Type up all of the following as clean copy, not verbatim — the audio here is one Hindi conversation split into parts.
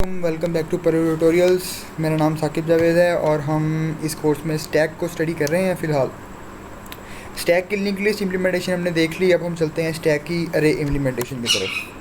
वेलकम बैक टू पर ट्यूटोरियल्स। मेरा नाम साकिब जावेद है और हम इस कोर्स में स्टैक को स्टडी कर रहे हैं। फ़िलहाल स्टैक की लिंक लिस्ट इम्प्लीमेंटेशन हमने देख ली। अब हम चलते हैं स्टैक की अरे इम्प्लीमेंटेशन की तरफ।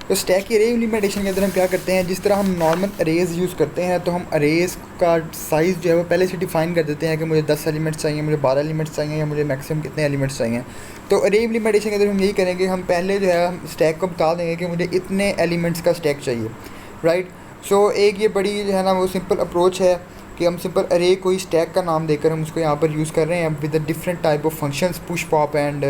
तो स्टैक की अरे इम्प्लीमेंटेशन के अंदर हम क्या करते हैं, जिस तरह हम नॉर्मल अरेज यूज़ करते हैं तो हम अरेज का साइज़ जो है वो पहले से डिफ़ाइन कर देते हैं कि मुझे 10 एलिमेंट्स चाहिए, मुझे 12 एलिमेंट्स चाहिए या मुझे मैक्सिमम कितने एलिमेंट्स चाहिए। तो अरे इम्प्लीमेंटेशन के अंदर हम यही करेंगे, हम पहले जो है हम स्टैक को बता देंगे कि मुझे इतने एलिमेंट्स का स्टैक चाहिए, राइट। सो एक ये बड़ी जो है ना वो सिंपल अप्रोच है कि हम सिंपल अरे कोई स्टैक का नाम देकर हम उसको यहाँ पर यूज़ कर रहे हैं with the different type of functions, push, pop and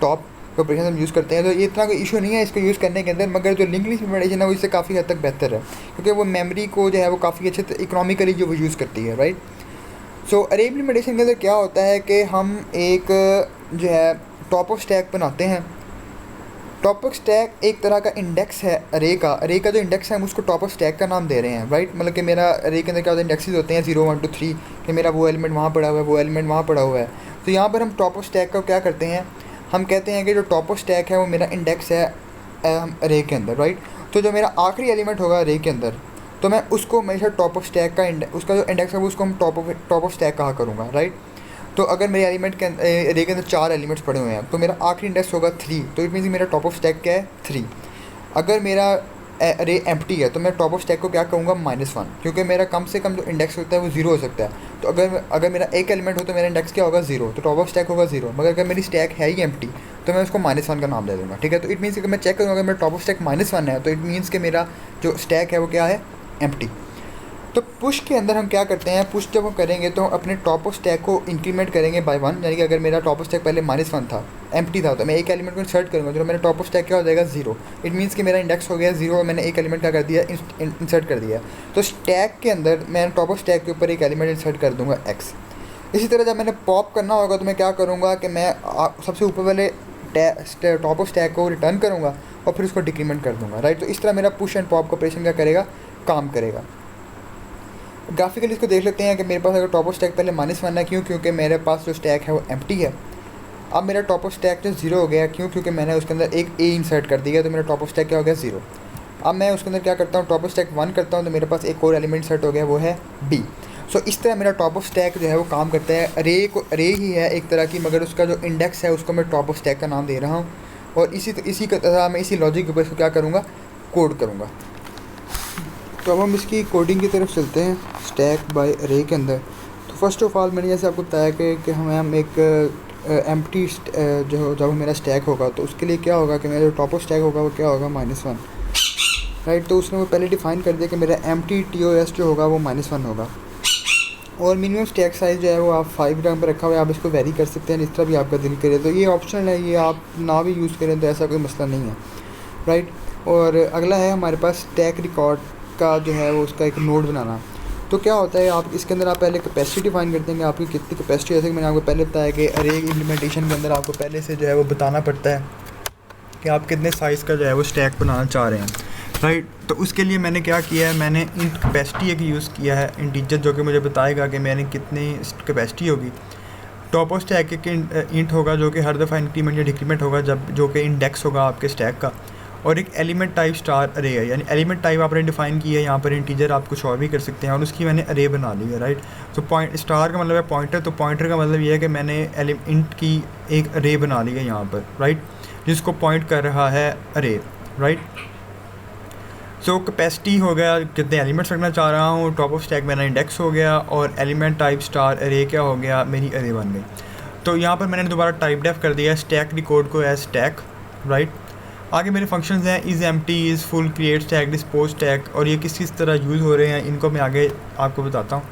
top operation हम यूज़ करते हैं। तो ये इतना कोई इशू नहीं है इसको यूज़ करने के अंदर, मगर जो लिंक लिस्ट इम्प्लीमेंटेशन है वो इससे काफ़ी हद तक बेहतर है क्योंकि वो मेमोरी को जो है वो काफ़ी अच्छे इकोनॉमिकली जो वो यूज़ करती है, राइट। सो अरे इम्प्लीमेंटेशन के अंदर क्या होता है कि हम एक जो है टॉप ऑफ स्टैक बनाते हैं। टॉप ऑफ स्टैक एक तरह का इंडेक्स है अरे का जो इंडेक्स है हम उसको टॉप ऑफ स्टैक का नाम दे रहे हैं, राइट। मतलब कि मेरा अरे के अंदर क्या होता है, इंडेक्सेस होते हैं 0 1 2 3 कि मेरा वो एलिमेंट वहाँ पड़ा हुआ है, वो एलिमेंट वहाँ पड़ा हुआ है। तो यहाँ पर हम टॉप ऑफ स्टैक का क्या करते हैं, हम कहते हैं कि जो टॉप ऑफ स्टैक है वो मेरा इंडेक्स है अरे के अंदर, राइट। तो जो मेरा आखिरी एलिमेंट होगा अरे के अंदर तो मैं उसको हमेशा टॉप ऑफ स्टैक का उसका जो इंडेक्स है वो उसको हम टॉप ऑफ स्टैक कहा करूँगा, राइट। तो अगर मेरे एलिमेंट के अरे के अंदर 4 एलिमेंट्स पड़े हुए हैं तो मेरा आखिरी इंडेक्स होगा 3, तो इट मीन्स मेरा टॉप ऑफ स्टैक क्या है 3। अगर मेरा अरे एम्प्टी है तो मैं टॉप ऑफ स्टैक को क्या कहूँगा -1, क्योंकि मेरा कम से कम जो इंडेक्स होता है वो 0 हो सकता है। तो अगर मेरा एक एलिमेंट हो तो मेरा इंडेक्स क्या होगा 0, तो टॉप ऑफ स्टैक होगा 0। मगर अगर मेरी स्टैक है ही एम्प्टी तो मैं उसको -1 का नाम दे दूँगा, ठीक है। तो इट मीन्स कि मैं चेक करूँगा अगर मेरा टॉप ऑफ स्टैक -1 है तो इट मीन्स कि मेरा जो स्टैक है वो क्या है, एम्प्टी। तो पुश के अंदर हम क्या करते हैं, पुश जब हम करेंगे तो हम अपने टॉप ऑफ स्टैक को इंक्रीमेंट करेंगे बाय 1, यानी कि अगर मेरा टॉप ऑफ स्टैक पहले -1 था, एम्प्टी था, तो मैं एक एलिमेंट को इंसर्ट करूँगा तो मेरा टॉप ऑफ स्टैक क्या हो जाएगा 0। इट मीन्स कि मेरा इंडेक्स हो गया 0 और मैंने एक एलिमेंट क्या कर दिया, इंसर्ट कर दिया। तो स्टैक के अंदर मैं टॉप ऑफ स्टैक के ऊपर एक एलिमेंट इंसर्ट कर दूँगा x। इसी तरह जब मैंने पॉप करना होगा तो मैं क्या करूँगा कि मैं सबसे ऊपर वाले टॉप ऑफ स्टैक को रिटर्न करूँगा और फिर उसको डिक्रीमेंट कर दूँगा, राइट। तो इस तरह मेरा पुश एंड पॉप का ऑपरेशन क्या करेगा, काम करेगा। ग्राफिकली इसको देख लेते हैं कि मेरे पास अगर टॉप ऑफ स्टैक पहले -1 है, क्योंकि मेरे पास जो स्टैक है वो एम्प्टी है। अब मेरा टॉप ऑफ स्टैक जो 0 हो गया, क्योंकि मैंने उसके अंदर एक ए इंसर्ट कर दिया, तो मेरा टॉप ऑफ स्टैक क्या हो गया 0। अब मैं उसके अंदर क्या करता हूँ, टॉप ऑफ स्टैक 1 करता हूँ तो मेरे पास एक और एलिमेंट इंसर्ट हो गया, वो है बी। सो इस तरह मेरा टॉप ऑफ स्टैक जो है वो काम करता है। अरे ही है एक तरह की, मगर उसका जो इंडेक्स है उसको मैं टॉप ऑफ स्टैक का नाम दे रहा हूँ और इसी तरह मैं इसी लॉजिक के ऊपर इसको क्या करूँगा, कोड करूँगा। तो अब हम इसकी कोडिंग की तरफ चलते हैं स्टैक बाय अरे के अंदर। तो फर्स्ट ऑफ ऑल मैंने जैसे आपको बताया कि हम एक एम्प्टी जो जब मेरा स्टैक होगा तो उसके लिए क्या होगा कि मेरा जो टॉप ऑफ स्टैक होगा वो क्या होगा, -1, राइट। तो उसने वो पहले डिफ़ाइन कर दिया कि मेरा एम्प्टी TOS जो होगा वो -1 होगा और मिनिमम स्टैक साइज़ जो है वो आप 5 पर रखा हुआ है। आप इसको वेरी कर सकते हैं जिस तरह भी आपका दिल करे, तो ये ऑप्शनल है, ये आप ना भी यूज़ करें तो ऐसा कोई मसला नहीं है, राइट। और अगला है हमारे पास स्टैक रिकॉर्ड का जो है वो उसका एक नोड बनाना। तो क्या होता है, आप इसके अंदर आप पहले कैपेसिटी डिफाइन करते हैं कि आपकी कितनी कैपेसिटी, जैसे कि मैंने आपको पहले बताया कि अरे इम्प्लीमेंटेशन के अंदर आपको पहले से जो है वो बताना पड़ता है कि आप कितने साइज़ का जो है वो स्टैक बनाना चाह रहे हैं, राइट। तो उसके लिए मैंने क्या किया है, मैंने इंट कैपेसिटी एक यूज़ किया है, इंटीजर, जो कि मुझे बताएगा कि मैंने कितनी कैपेसिटी होगी। टॉप ऑफ स्टैक एक इंट होगा जो कि हर दफ़ा इंक्रीमेंट या डिक्रीमेंट होगा जब जो कि इंडेक्स होगा आपके स्टैक का। और एक एलिमेंट टाइप स्टार अरे है, यानी एलिमेंट टाइप आपने डिफाइन की है यहाँ पर, इंटीजर आप कुछ और भी कर सकते हैं और उसकी मैंने अरे बना ली है, राइट। तो पॉइंट स्टार का मतलब है पॉइंटर, तो पॉइंटर का मतलब ये है कि मैंने इंट की एक अरे बना ली है यहाँ पर, राइट, जिसको पॉइंट कर रहा है अरे, राइट। सो कैपेसिटी हो गया, कितने एलिमेंट्स रखना चाह रहा हूँ, टॉप ऑफ स्टैक मेरा इंडेक्स हो गया और एलिमेंट टाइप स्टार अरे क्या हो गया, मेरी अरे बन गई। तो यहाँ पर मैंने दोबारा टाइप डेफ कर दिया स्टैक रिकॉर्ड को एज स्टैक, राइट। आगे मेरे फंक्शंस हैं is empty, is full, create stack, dispose stack, और ये किस तरह यूज़ हो रहे हैं इनको मैं आगे आपको बताता हूँ।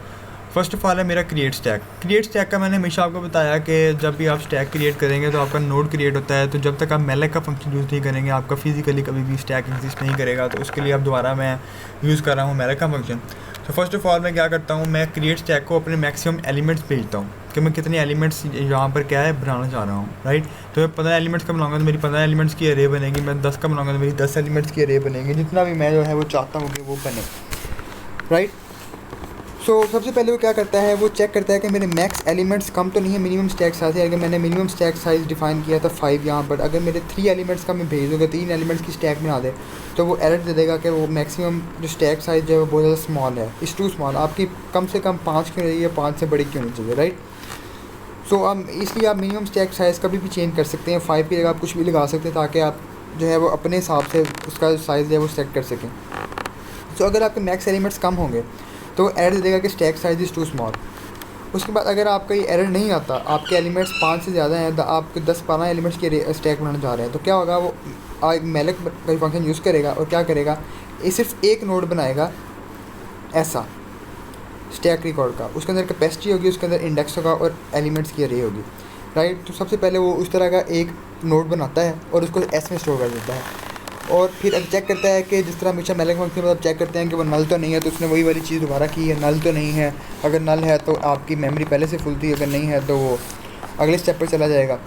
फर्स्ट ऑफ ऑल है मेरा क्रिएट स्टैक। क्रिएट स्टैक का मैंने हमेशा आपको बताया कि जब भी आप स्टैक क्रिएट करेंगे तो आपका नोड क्रिएट होता है, तो जब तक आप मैलेक का फंक्शन यूज़ नहीं करेंगे आपका फिजिकली कभी भी स्टैक एग्जिस्ट नहीं करेगा। तो उसके लिए अब दोबारा मैं यूज़ कर रहा हूँ मैलेक का फंक्शन। तो फर्स्ट ऑफ ऑल मैं क्या करता हूँ, मैं क्रिएट स्टैक को अपने मैक्सिमम एलिमेंट्स भेजता हूँ कि मैं कितने एलिमेंट्स यहाँ पर क्या है बनाना चाह रहा हूँ, राइट। तो मैं 15 एलिमेंट्स का बनाऊंगा तो मेरी 15 एलिमेंट्स की अरे बनेगी, मैं 10 का बनाऊंगा तो मेरी 10 एलिमेंट्स की अरे बनेगी, जितना भी मैं जो है वो चाहता हूँ कि वो बने, राइट। सो सबसे पहले वो क्या करता है, वो चेक करता है कि मेरे मैक्स एलिमेंट्स कम तो नहीं है मिनिमम स्टैक साइज है। अगर मैंने मिनिमम स्टैक साइज़ डिफाइन किया था 5 यहाँ पर, अगर मेरे 3 एलिमेंट्स का मैं भेज दूँगा, 3 एलिमेंट्स की स्टैक बना दे, तो वो एरर दे देगा कि वो मैक्सिमम जो स्टैक साइज़ जो है वो बहुत ज़्यादा स्मॉल है, इज़ टू स्मॉल। आपकी कम से कम 5 क्यों नहीं है, 5 से बड़ी क्यों नहीं चाहिए, राइट। सो अब इसलिए आप मिनिमम स्टैक साइज़ कभी भी चेंज कर सकते हैं, 5 की जगह आप कुछ भी लगा सकते हैं ताकि आप जो है वो अपने हिसाब से उसका साइज़ है वो सेट कर सकें। सो अगर आपके मैक्स एलिमेंट्स कम होंगे तो वो एरर दे देगा कि stack size is too small. उसके बाद अगर आपका ये एरर नहीं आता, आपके एलिमेंट्स 5 से ज़्यादा हैं, आपके 10-12 एलिमेंट्स के स्टैक बनाना चाह रहे हैं, तो क्या होगा, वो मेलक का फंक्शन यूज़ करेगा और क्या करेगा, ये सिर्फ एक नोड बनाएगा ऐसा स्टैक रिकॉर्ड का, उसके अंदर कैपेसिटी होगी, उसके अंदर इंडेक्स होगा और एलिमेंट्स की अरे होगी, राइट। तो सबसे पहले वो उस तरह का एक नोड बनाता है और उसको एस में स्टोर कर देता है, और फिर अब चेक करता है कि जिस तरह हमेशा मेलक फंक्शन मतलब चेक करते हैं कि वो नल तो नहीं है, तो उसने वही वाली चीज़ दोबारा की है, नल तो नहीं है। अगर नल है तो आपकी मेमोरी पहले से फुल थी, अगर नहीं है तो वो अगले स्टेप पर चला जाएगा।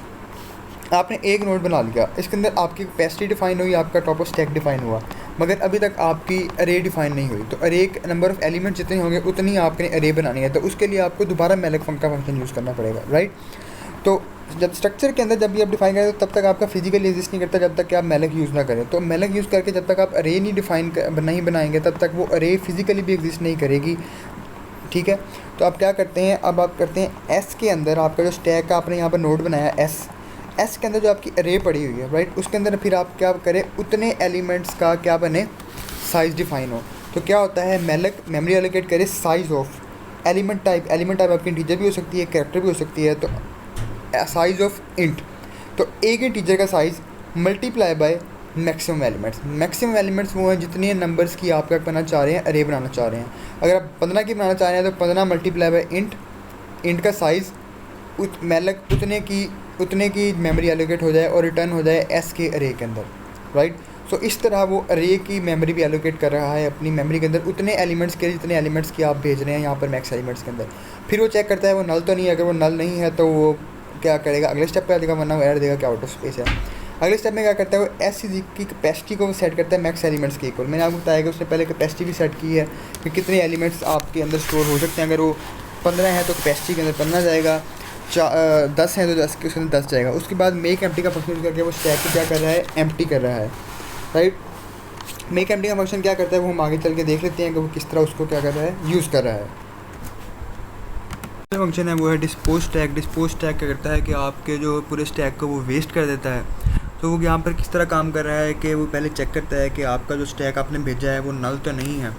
आपने एक नोड बना लिया, इसके अंदर आपकी कैपेसिटी डिफाइन हुई, आपका टॉप ऑफ स्टैक डिफाइन हुआ, मगर अभी तक आपकी अरे डिफाइन नहीं हुई। तो अरे नंबर ऑफ़ एलिमेंट जितने होंगे उतनी आपने अरे बनानी है, तो उसके लिए आपको दोबारा मेलक का फंक्शन यूज़ करना पड़ेगा, राइट। तो जब स्ट्रक्चर के अंदर जब भी आप डिफाइन करें तो तब तक आपका फिजिकली एग्जिस्ट नहीं करता जब तक कि आप मेलक यूज़ ना करें। तो मेलक यूज़ करके जब तक आप अरे नहीं बनाएंगे तब तक वो अरे फिजिकली भी एग्जिस्ट नहीं करेगी, ठीक है। तो आप क्या करते हैं, अब आप करते हैं एस के अंदर आपका जो स्टैक का आपने यहाँ पर नोड बनाया एस के अंदर जो आपकी अरे पड़ी हुई है, राइट, उसके अंदर फिर आप क्या करें, उतने एलिमेंट्स का क्या बने, साइज़ डिफाइन हो। तो क्या होता है, मेलक मेमोरी एलोकेट करे साइज़ ऑफ एलिमेंट टाइप आपकी इंटीजर भी हो सकती है, कैरेक्टर भी हो सकती है, तो साइज़ ऑफ इंट, तो एक इंटीजर का size multiply by maximum elements वो हैं जितने नंबर्स की आप क्या करना चाह रहे हैं, अरे बनाना चाह रहे हैं। अगर आप 15 की बनाना चाह रहे हैं तो 15 मल्टीप्लाई बाय इंट का साइज़ मेलक उतने की मेमोरी एलोकेट हो जाए और रिटर्न हो जाए एस के अरे के अंदर, राइट। सो इस तरह वो अरे की मेमोरी भी एलोकेट कर रहा है अपनी मेमोरी के अंदर उतने एलिमेंट्स के जितने एलिमेंट्स की आप भेज रहे हैं यहाँ पर मैक्स एलिमेंट्स के अंदर। फिर वो चेक करता है वो नल तो नहीं है, अगर वो नल नहीं है तो वो क्या करेगा, अगले स्टेप पे आ जाएगा, वरना वो एरर देगा कि आउट ऑफ स्पेस है। अगले स्टेप में क्या करता है, वो एस की कैपेसिटी को सेट करता है मैक्स एलिमेंट्स के इक्वल। मैंने आपको बताया कि उसने पहले कैपेसिटी भी सेट की है कि कितने एलिमेंट्स आपके अंदर स्टोर हो सकते हैं। अगर वो 15 है तो कैपेसिटी के अंदर 15 जाएगा, 10 है तो 10 के उसके अंदर 10 जाएगा। उसके बाद मेक एम्प्टी का फंक्शन करके वो स्टैक को क्या कर रहा है, एम्प्टी कर रहा है, राइट। मेक एम्प्टी का फंक्शन क्या करता है वो हम आगे चल के देख लेते हैं कि वो किस तरह उसको क्या कर रहा है, यूज़ कर रहा है। फंक्शन है वो है डिस्पोज स्टैक क्या करता है कि आपके जो पूरे स्टैक को वो वेस्ट कर देता है। तो वो यहाँ पर किस तरह काम कर रहा है कि वो पहले चेक करता है कि आपका जो स्टैक आपने भेजा है वो नल तो नहीं है।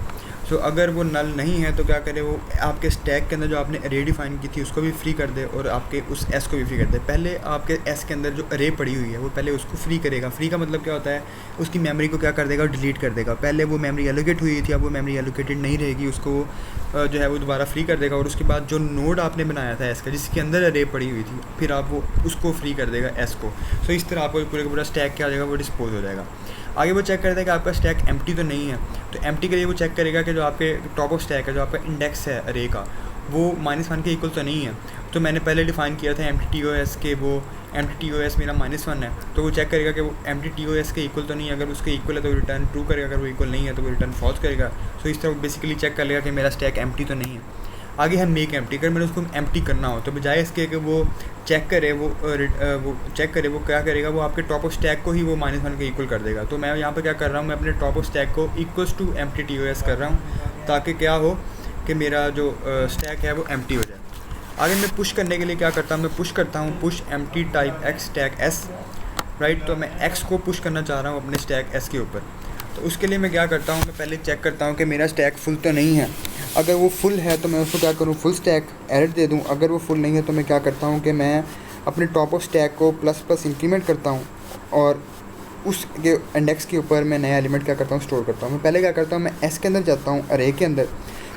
सो अगर वो नल नहीं है तो क्या करे, वो आपके स्टैक के अंदर जो आपने अरे डिफाइन की थी उसको भी फ्री कर दे और आपके उस एस को भी फ्री कर दे। पहले आपके एस के अंदर जो अरे पड़ी हुई है वो पहले उसको फ्री करेगा। फ्री का मतलब क्या होता है, उसकी मेमोरी को क्या कर देगा, डिलीट कर देगा। पहले वो मेमोरी एलोकेट हुई थी, अब वो मेमोरी एलोकेटेड नहीं रहेगी, उसको जो है वो दोबारा फ्री कर देगा। और उसके बाद जो नोड आपने बनाया था एस का जिसके अंदर अरे पड़ी हुई थी, फिर आप वो उसको फ्री कर देगा एस को। सो इस तरह आपको पूरे का पूरा स्टैक क्या हो जाएगा, वो डिस्पोज हो जाएगा। आगे वो चेक करता है कि आपका स्टैक एम्प्टी तो नहीं है। तो एम्प्टी के लिए वो चेक करेगा कि जो आपके टॉप ऑफ स्टैक है, जो आपका इंडेक्स है अरे का, वो -1 के इक्वल तो नहीं है। तो मैंने पहले डिफाइन किया था एम्प्टी TOS के, वो एम्प्टी TOS मेरा -1 है। तो वो चेक करेगा कि वो एम्प्टी TOS के इक्वल तो नहीं है। अगर उसके इक्वल है तो रिटर्न ट्रू करेगा, अगर वो इक्वल नहीं है तो वो रिटर्न फॉल्स करेगा। सो इस तरह बेसिकली चेक कर लेगा कि मेरा स्टैक एम्प्टी तो नहीं है। आगे है मेक एम्प्टी। अगर मैंने उसको एम्प्टी करना हो तो बजाय इसके कि वो चेक करे, वो क्या करेगा, वो आपके टॉप ऑफ स्टैक को ही वो -1 के इक्वल कर देगा। तो मैं यहाँ पर क्या कर रहा हूँ, मैं अपने टॉप ऑफ स्टैक को इक्वल्स टू एम्प्टी TOS कर रहा हूँ ताकि क्या हो कि मेरा जो स्टैक है वो एम्प्टी हो जाए। आगे मैं पुश करने के लिए क्या करता हूँ, मैं पुश करता हूँ push empty type x stack S, right. तो मैं एक्स को पुश करना चाह रहा हूँ अपने स्टैक एस के ऊपर। तो उसके लिए मैं क्या करता हूँ, मैं पहले चेक करता हूँ कि मेरा स्टैक फुल तो नहीं है। अगर वो फुल है तो मैं उसको क्या करूँ, फुल स्टैक एरर दे दूँ। अगर वो फुल नहीं है तो मैं क्या करता हूँ कि मैं अपने टॉप ऑफ स्टैक को ++ इंक्रीमेंट करता हूँ और उसके इंडेक्स के ऊपर मैं नया एलिमेंट क्या करता हूँ, स्टोर करता हूँ। मैं पहले क्या करता हूँ, मैं एस के अंदर जाता हूँ अरे के अंदर,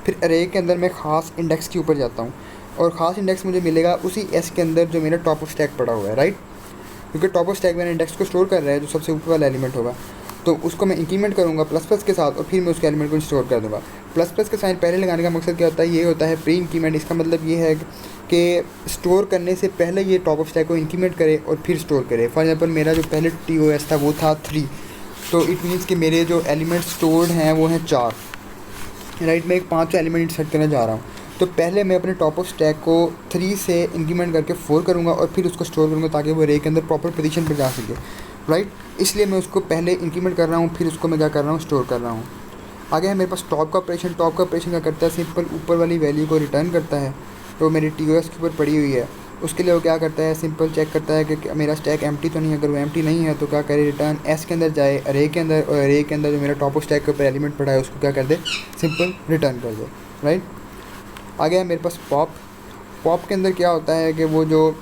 फिर अरे के अंदर मैं ख़ास इंडेक्स के ऊपर जाता हूँ और ख़ास इंडेक्स मुझे मिलेगा उसी एस के अंदर जो मेरा टॉप ऑफ स्टैक पड़ा हुआ है, राइट। क्योंकि टॉप ऑफ स्टैक मेरा इंडेक्स को स्टोर कर रहा है, जो सबसे ऊपर वाला एलिमेंट होगा। तो उसको मैं इंक्रीमेंट करूँगा ++ के साथ और फिर मैं उसके एलिमेंट को स्टोर कर दूँगा। ++ का साइन पहले लगाने का मकसद क्या होता है, ये होता है प्री इंक्रीमेंट। इसका मतलब ये है कि स्टोर करने से पहले ये टॉप ऑफ स्टैक को इंक्रीमेंट करे और फिर स्टोर करे। फॉर एग्जांपल मेरा जो पहले TOS था वो था 3, तो इट मीन्स कि मेरे जो एलिमेंट स्टोर्ड हैं वो हैं 4, राइट। मैं एक 5 एलिमेंट इंसर्ट करने जा रहा हूँ। तो पहले मैं अपने टॉप ऑफ स्टैक को 3 से इंक्रीमेंट करके 4 करूँगा और फिर उसको स्टोर करूँगा ताकि वो अरे के अंदर प्रॉपर पोजीशन पर जा सके, राइट। इसलिए मैं उसको पहले इंक्रीमेंट कर रहा हूँ, फिर उसको मैं क्या कर रहा हूँ, स्टोर कर रहा हूँ। आगे है मेरे पास टॉप का ऑपरेशन। टॉप का ऑपरेशन क्या करता है, सिंपल ऊपर वाली वैल्यू को रिटर्न करता है, तो मेरी TOS के ऊपर पड़ी हुई है। उसके लिए वो क्या करता है, सिंपल चेक करता है कि मेरा स्टैक एम्प्टी तो नहीं है। अगर वो एम्प्टी नहीं है तो क्या करे, रिटर्न एस के अंदर जाए, अरे के अंदर, और अरे के अंदर जो मेरा टॉप ऑफ स्टैक के ऊपर एलिमेंट पड़ा है उसको क्या कर दे, सिंपल रिटर्न कर दे, राइट। आगे है मेरे पास पॉप। पॉप के अंदर क्या होता है कि वो जो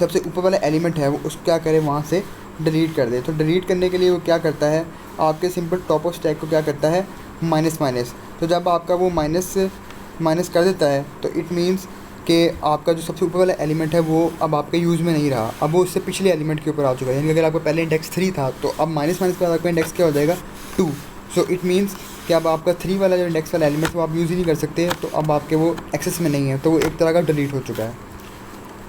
सबसे ऊपर वाला एलिमेंट है वो उसको क्या करे, वहाँ से डिलीट कर दे। तो डिलीट करने के लिए वो क्या करता है, आपके सिंपल टॉप ऑफ स्टैक को क्या करता है, माइनस माइनस। तो जब आपका वो माइनस कर देता है तो इट मीन्स कि आपका जो सबसे ऊपर वाला एलिमेंट है वो अब आपके यूज़ में नहीं रहा, अब वो उससे पिछले एलिमेंट के ऊपर आ चुका है। यानी अगर आपका पहले इंडेक्स 3 था तो अब माइनस माइनस के बाद आपका इंडेक्स क्या हो जाएगा, 2। सो इट मीन्स कि अब आपका 3 वाला जो इंडेक्स वाला एलिमेंट वो आप यूज़ ही नहीं कर सकते, तो अब आपके वो एक्सेस में नहीं है, तो वो एक तरह का डिलीट हो चुका है।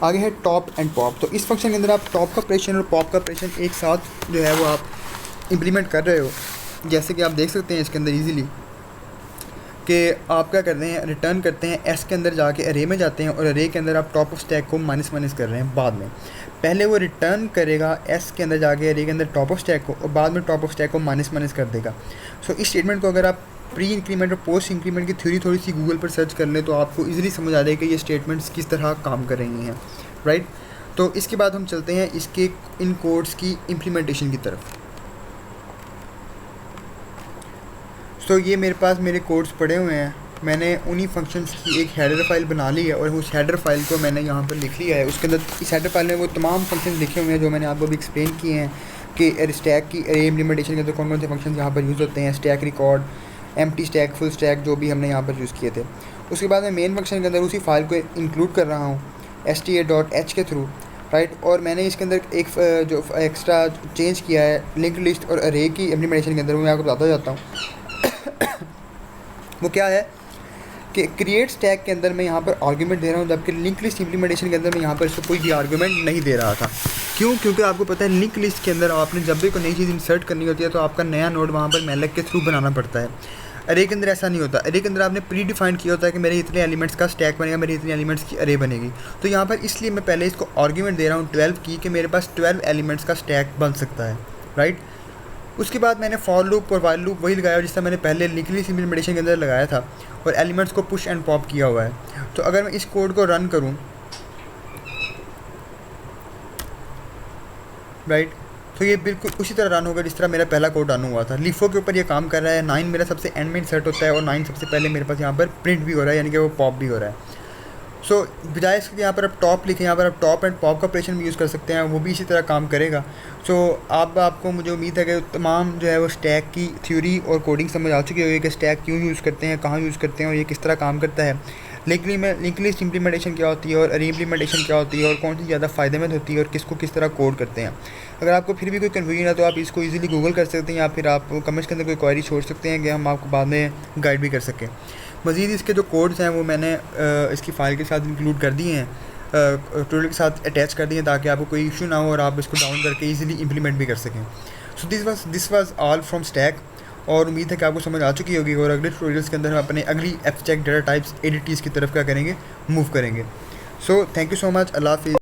आगे है टॉप एंड पॉप। तो इस फंक्शन के अंदर आप टॉप का ऑपरेशन और पॉप का ऑपरेशन एक साथ जो है वो आप इम्प्लीमेंट कर रहे हो। जैसे कि आप देख सकते हैं इसके अंदर ईज़िली कि आप क्या करते हैं, रिटर्न करते हैं, एस के अंदर जाके अरे में जाते हैं और अरे के अंदर आप टॉप ऑफ स्टैक को माइनस माइनस कर रहे हैं। बाद में पहले वो रिटर्न करेगा एस के अंदर जाके अरे के अंदर टॉप ऑफ स्टैक को, और बाद में टॉप ऑफ स्टैक को माइनस माइनस कर देगा। सो इस स्टेटमेंट को अगर आप प्री इंक्रीमेंट और पोस्ट इंक्रीमेंट की थ्योरी थोड़ी सी गूगल पर सर्च कर लें तो आपको ईजिली समझ आ जाएगा कि ये स्टेटमेंट्स किस तरह काम कर रही हैं, राइट। तो इसके बाद हम चलते हैं इसके इन कोड्स की इम्प्लीमेंटेशन की तरफ। तो ये मेरे पास मेरे कोड्स पड़े हुए हैं। मैंने उन्हीं फंक्शंस की एक हेडर फाइल बना ली है और उस हेडर फाइल को मैंने यहाँ पर लिख लिया है। उसके अंदर इस हेडर फाइल में वो तमाम फंक्शन लिखे हुए हैं जो मैंने आपको भी एक्सप्लेन किए हैं कि स्टैक की अरे इम्प्लीमेंटेशन के अंदर कौन कौन से फंक्शन यहाँ पर यूज़ होते हैं, stack record, empty stack, full stack, जो भी हमने यहाँ पर यूज़ किए थे। उसके बाद मैं मेन फंक्शन के अंदर उसी फाइल को इंक्लूड कर रहा हूँ sta.h के थ्रू, राइट। और मैंने इसके अंदर एक जो एक्स्ट्रा चेंज किया है लिंक लिस्ट और अरे की इम्प्लीमेंटेशन के अंदर, वो मैं आपको बताता जाता हूँ। वो क्या है कि क्रिएट स्टैक के अंदर मैं यहाँ पर आर्गुमेंट दे रहा हूँ, जबकि लिंक लिस्ट इम्प्लीमेंटेशन के अंदर मैं यहाँ पर इसको कोई भी आर्गुमेंट नहीं दे रहा था। क्यों? क्योंकि आपको पता है लिंक लिस्ट के अंदर आपने जब भी कोई नई चीज़ इंसर्ट करनी होती है तो आपका नया नोड वहाँ पर मैलक के थ्रू बनाना पड़ता है। अरे के अंदर ऐसा नहीं होता। अरे के अंदर आपने प्री डिफाइंड किया होता है कि मेरे इतने एलिमेंट्स का स्टैक बनेगा, मेरे इतने एलिमेंट्स की अरे बनेगी। तो यहाँ पर इसलिए मैं पहले इसको आर्गुमेंट दे रहा हूँ 12 की, कि मेरे पास 12 एलिमेंट्स का स्टैक बन सकता है, राइट। उसके बाद मैंने फॉर लूप और वाइल लूप वही लगाया जिससे मैंने पहले लिंक लिस्ट इम्प्लीमेंटेशन के अंदर लगाया था, और एलिमेंट्स को पुश एंड पॉप किया हुआ है। तो अगर मैं इस कोड को रन करूं, राइट, तो ये बिल्कुल उसी तरह रन होगा जिस तरह मेरा पहला कोड रन हुआ था। लीफो के ऊपर ये काम कर रहा है। 9 मेरा सबसे एंड में इंसर्ट होता है और 9 सबसे पहले मेरे पास यहाँ पर प्रिंट भी हो रहा है, यानी कि वो पॉप भी हो रहा है। सो बजाय इसके यहाँ पर आप टॉप लिखें, यहाँ पर आप टॉप एंड पॉप का ऑपरेशन भी यूज़ कर सकते हैं, वो भी इसी तरह काम करेगा। सो आपको मुझे उम्मीद है कि तमाम जो है वो स्टैक की थ्योरी और कोडिंग समझ आ चुकी होगी कि स्टैक क्यों यूज़ करते हैं, कहाँ यूज़ करते हैं और ये किस तरह काम करता है। लिंक लिस्ट इम्प्लीमेंटेशन क्या होती है और अरे इम्प्लीमेंटेशन क्या होती है और कौन सी ज़्यादा फ़ायदेमंद होती है और किसको किस तरह कोड करते हैं। अगर आपको फिर भी कोई कन्फ्यूजन है तो आप इसको इजीली गूगल कर सकते हैं या फिर आप कमेंट्स के अंदर कोई क्वेरी छोड़ सकते हैं कि हम आपको बाद में गाइड भी कर सकें। मज़ीद इसके जो कोड्स हैं वो मैंने इसकी फ़ाइल के साथ इंक्लूड कर दिए हैं, ट्यूटोरियल के साथ अटैच कर दिए हैं ताकि आपको कोई इशू ना हो और आप इसको डाउन करके इजीली इंप्लीमेंट भी कर सकें। So this was all from stack, और उम्मीद है कि आपको समझ आ चुकी होगी। और अगले ट्यूटोरियल्स के अंदर हम अपने अगली एब्स्ट्रैक्ट डेटा टाइप्स एडीटीज़ की तरफ क्या करेंगे, मूव करेंगे। So thank you so much. अल्लाह हाफिज़।